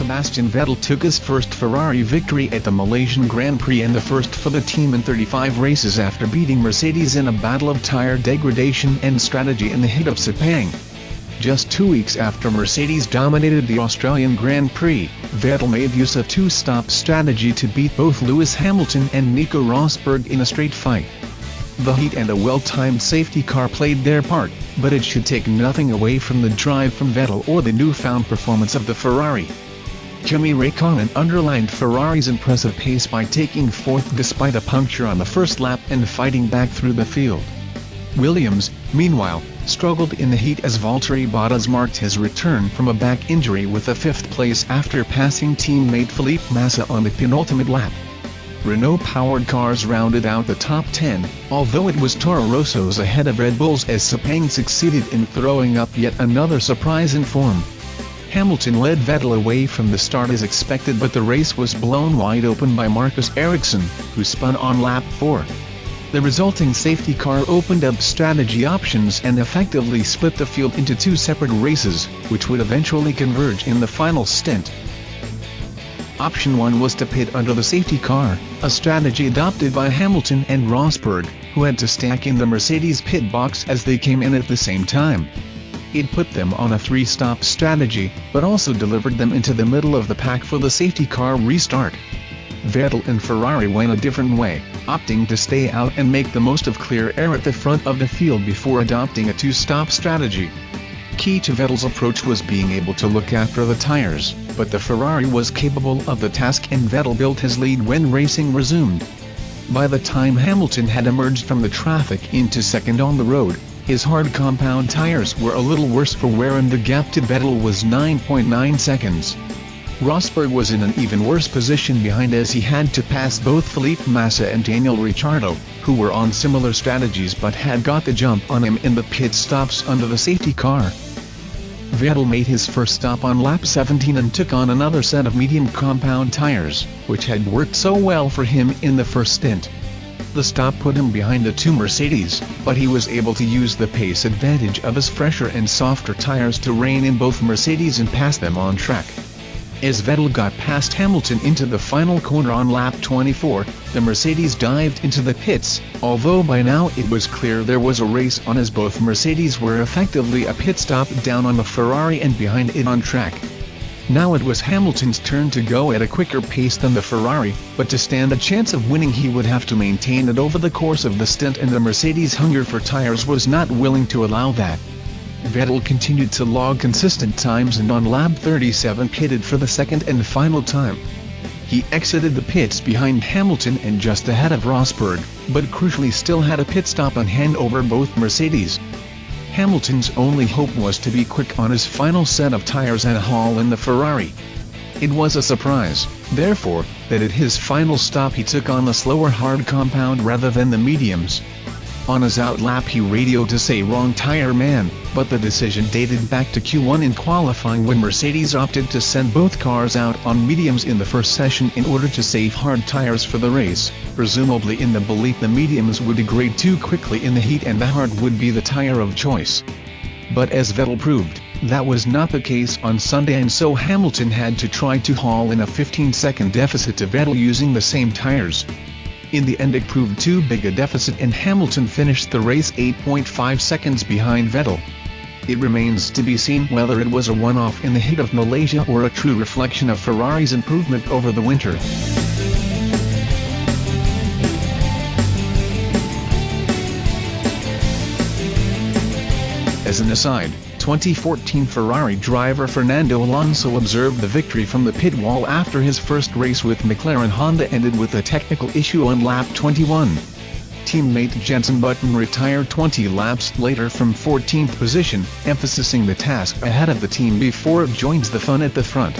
Sebastian Vettel took his first Ferrari victory at the Malaysian Grand Prix and the first for the team in 35 races after beating Mercedes in a battle of tyre degradation and strategy in the heat of Sepang. Just 2 weeks after Mercedes dominated the Australian Grand Prix, Vettel made use of two-stop strategy to beat both Lewis Hamilton and Nico Rosberg in a straight fight. The heat and a well-timed safety car played their part, but it should take nothing away from the drive from Vettel or the newfound performance of the Ferrari. Kimi Räikkönen underlined Ferrari's impressive pace by taking fourth despite a puncture on the first lap and fighting back through the field. Williams, meanwhile, struggled in the heat as Valtteri Bottas marked his return from a back injury with a fifth place after passing teammate Felipe Massa on the penultimate lap. Renault-powered cars rounded out the top 10, although it was Toro Rosso's ahead of Red Bull's as Sepang succeeded in throwing up yet another surprise in form. Hamilton led Vettel away from the start as expected, but the race was blown wide open by Marcus Ericsson, who spun on lap 4. The resulting safety car opened up strategy options and effectively split the field into two separate races, which would eventually converge in the final stint. Option 1 was to pit under the safety car, a strategy adopted by Hamilton and Rosberg, who had to stack in the Mercedes pit box as they came in at the same time. It put them on a three-stop strategy, but also delivered them into the middle of the pack for the safety car restart. Vettel and Ferrari went a different way, opting to stay out and make the most of clear air at the front of the field before adopting a two-stop strategy. Key to Vettel's approach was being able to look after the tires, but the Ferrari was capable of the task and Vettel built his lead when racing resumed. By the time Hamilton had emerged from the traffic into second on the road, his hard compound tires were a little worse for wear and the gap to Vettel was 9.9 seconds. Rosberg was in an even worse position behind as he had to pass both Felipe Massa and Daniel Ricciardo, who were on similar strategies but had got the jump on him in the pit stops under the safety car. Vettel made his first stop on lap 17 and took on another set of medium compound tires, which had worked so well for him in the first stint. The stop put him behind the two Mercedes, but he was able to use the pace advantage of his fresher and softer tires to rein in both Mercedes and pass them on track. As Vettel got past Hamilton into the final corner on lap 24, the Mercedes dived into the pits, although by now it was clear there was a race on as both Mercedes were effectively a pit stop down on the Ferrari and behind it on track. Now it was Hamilton's turn to go at a quicker pace than the Ferrari, but to stand a chance of winning he would have to maintain it over the course of the stint, and the Mercedes' hunger for tires was not willing to allow that. Vettel continued to log consistent times and on lap 37 pitted for the second and final time. He exited the pits behind Hamilton and just ahead of Rosberg, but crucially still had a pit stop on hand over both Mercedes. Hamilton's only hope was to be quick on his final set of tires and haul in the Ferrari. It was a surprise, therefore, that at his final stop he took on the slower hard compound rather than the mediums. On his out lap he radioed to say "wrong tire man," but the decision dated back to Q1 in qualifying when Mercedes opted to send both cars out on mediums in the first session in order to save hard tires for the race, presumably in the belief the mediums would degrade too quickly in the heat and the hard would be the tire of choice. But as Vettel proved, that was not the case on Sunday, and so Hamilton had to try to haul in a 15-second deficit to Vettel using the same tires. In the end it proved too big a deficit and Hamilton finished the race 8.5 seconds behind Vettel. It remains to be seen whether it was a one-off in the heat of Malaysia or a true reflection of Ferrari's improvement over the winter. As an aside, 2014 Ferrari driver Fernando Alonso observed the victory from the pit wall after his first race with McLaren. Honda ended with a technical issue on lap 21. Teammate Jenson Button retired 20 laps later from 14th position, emphasizing the task ahead of the team before it joins the fun at the front.